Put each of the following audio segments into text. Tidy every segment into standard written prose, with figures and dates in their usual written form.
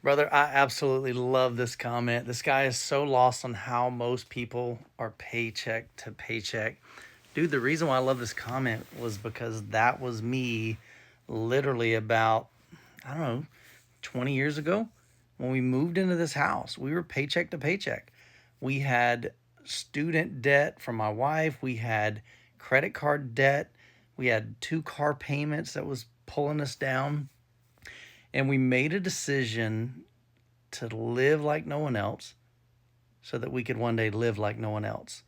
Brother, I absolutely love this comment. This guy is so lost on how most people are paycheck to paycheck. Dude, the reason why I love this comment was because that was me literally about, I don't know, 20 years ago when we moved into this house. We were paycheck to paycheck. We had student debt from my wife, we had credit card debt, we had two car payments that was pulling us down. And we made a decision to live like no one else so that we could one day live like no one else.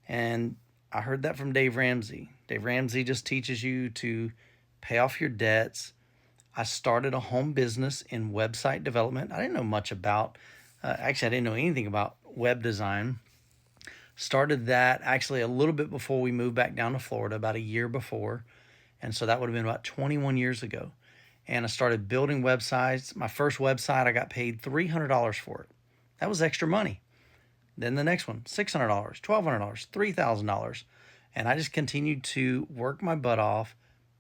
And I heard that from Dave Ramsey. Dave Ramsey just teaches you to pay off your debts. I started a home business in website development. I didn't know much about, actually, I didn't know anything about web design. Started that actually a little bit before we moved back down to Florida, about a year before. And so that would have been about 21 years ago. And I started building websites. My first website, I got paid $300 for it. That was extra money. Then the next one, $600, $1,200, $3,000. And I just continued to work my butt off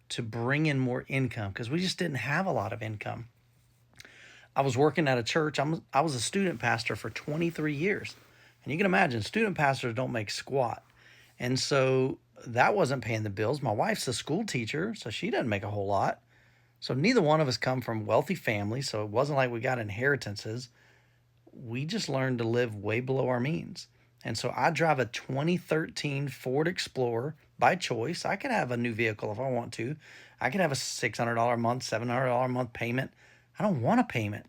to bring in more income because we just didn't have a lot of income. I was working at a church. I was a student pastor for 23 years. And you can imagine, student pastors don't make squat. And so that wasn't paying the bills. My wife's a school teacher, so she doesn't make a whole lot. So neither one of us come from wealthy families, so it wasn't like we got inheritances. We just learned to live way below our means. And so I drive a 2013 Ford Explorer by choice. I could have a new vehicle if I want to. I could have a $600 a month, $700 a month payment. I don't want a payment.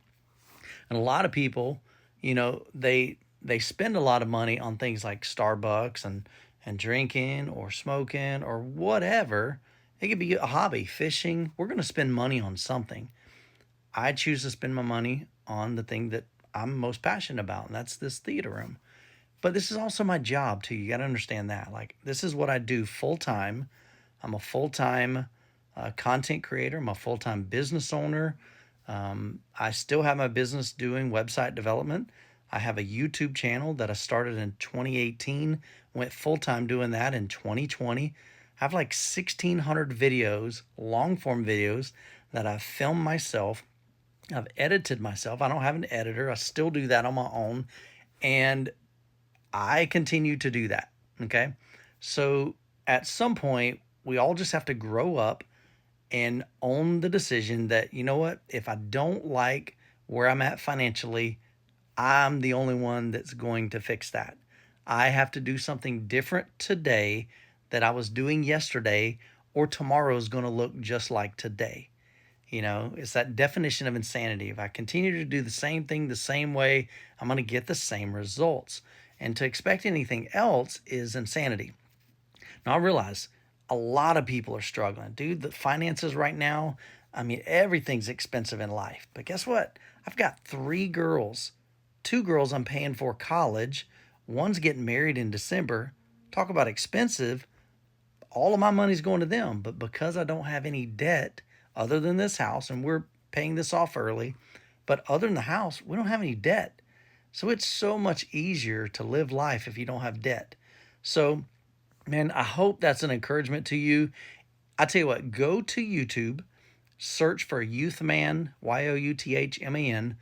And a lot of people, they spend a lot of money on things like Starbucks and drinking or smoking or whatever. It could be a hobby, fishing. We're going to spend money on something. I choose to spend my money on the thing that I'm most passionate about, and that's this theater room. But this is also my job too. You got to understand that. Like, this is what I do full time. I'm a full time content creator. I'm a full time business owner. I still have my business doing website development. I have a YouTube channel that I started in 2018, went full time doing that in 2020. I have like 1,600 videos, long form videos that I've filmed myself. I've edited myself. I don't have an editor. I still do that on my own. And I continue to do that. Okay. So at some point, we all just have to grow up and own the decision that, you know what, if I don't like where I'm at financially, I'm the only one that's going to fix that. I have to do something different today that I was doing yesterday, or tomorrow is going to look just like today. It's that definition of insanity. If I continue to do the same thing the same way, I'm going to get the same results. And to expect anything else is insanity. Now, I realize a lot of people are struggling. Dude, the finances right now, I mean, everything's expensive in life. But guess what? I've got three girls. Two girls I'm paying for college. One's getting married in December. Talk about expensive. All of my money's going to them. But because I don't have any debt other than this house, and we're paying this off early, but other than the house, we don't have any debt. So it's so much easier to live life if you don't have debt. So, man, I hope that's an encouragement to you. I tell you what, go to YouTube, search for Youthman, Youthman,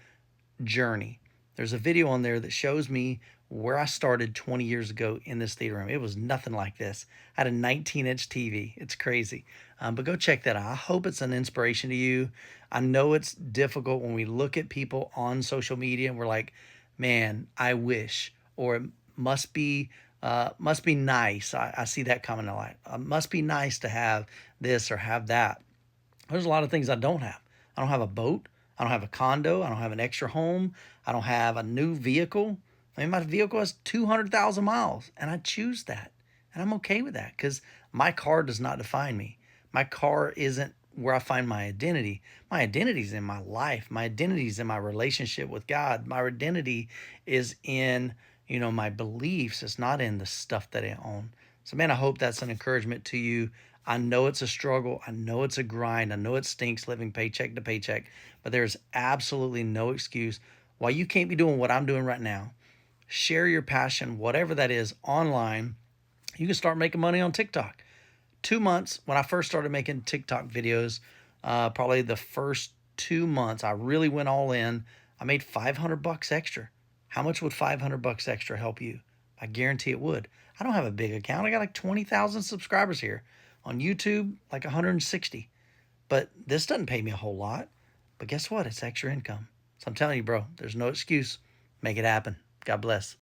journey. There's a video on there that shows me where I started 20 years ago in this theater room. It was nothing like this. I had a 19-inch TV. It's crazy. But go check that out. I hope it's an inspiration to you. I know it's difficult when we look at people on social media and we're like, man, I wish, or it must be nice. I see that comment a lot. It must be nice to have this or have that. There's a lot of things I don't have. I don't have a boat. I don't have a condo. I don't have an extra home. I don't have a new vehicle. I mean, my vehicle has 200,000 miles, and I choose that. And I'm okay with that because my car does not define me. My car isn't where I find my identity. My identity is in my life. My identity is in my relationship with God. My identity is in, my beliefs. It's not in the stuff that I own. So, man, I hope that's an encouragement to you. I know it's a struggle. I know it's a grind. I know it stinks living paycheck to paycheck, but there's absolutely no excuse why you can't be doing what I'm doing right now. Share your passion, whatever that is, online. You can start making money on TikTok. 2 months, when I first started making TikTok videos, probably the first 2 months, I really went all in. I made 500 bucks extra. How much would 500 bucks extra help you? I guarantee it would. I don't have a big account. I got like 20,000 subscribers here. On YouTube, like 160. But this doesn't pay me a whole lot. But guess what? It's extra income. So I'm telling you, bro, there's no excuse. Make it happen. God bless.